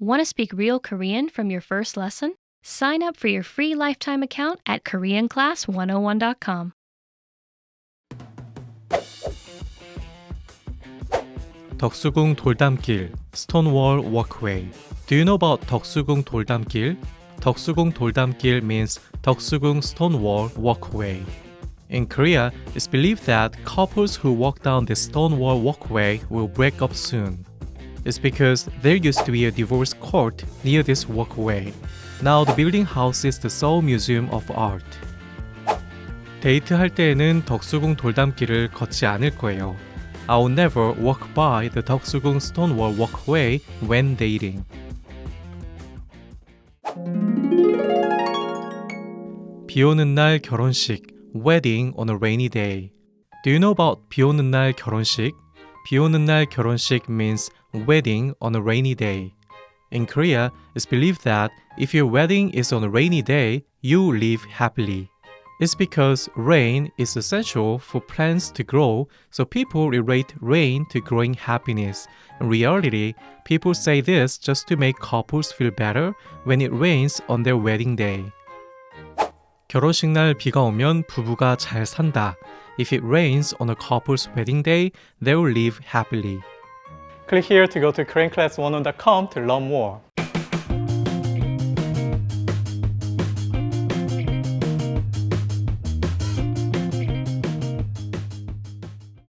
Want to speak real Korean from your first lesson? Sign up for your free lifetime account at KoreanClass101.com. 덕수궁 돌담길, Stonewall Walkway. Do you know about 덕수궁 돌담길? 덕수궁 돌담길 means Deoksugung Stonewall Walkway. In Korea, it's believed that couples who walk down this Stonewall Walkway will break up soon. It's because there used to be a divorce court near this walkway. Now the building houses the Seoul Museum of Art. 데이트할 때에는 덕수궁 돌담길을 걷지 않을 거예요. I will never walk by the Deoksugung Stonewall Walkway when dating. 비 오는 날 결혼식, wedding on a rainy day. Do you know about 비 오는 날 결혼식? 비 오는 날 결혼식 means wedding on a rainy day. In Korea, it's believed that if your wedding is on a rainy day, you live happily. It's because rain is essential for plants to grow, so people relate rain to growing happiness. In reality, people say this just to make couples feel better when it rains on their wedding day. 결혼식 날 비가 오면 부부가 잘 산다. If it rains on a couple's wedding day, they will live happily. Click here to go to KoreanClass101.com to learn more.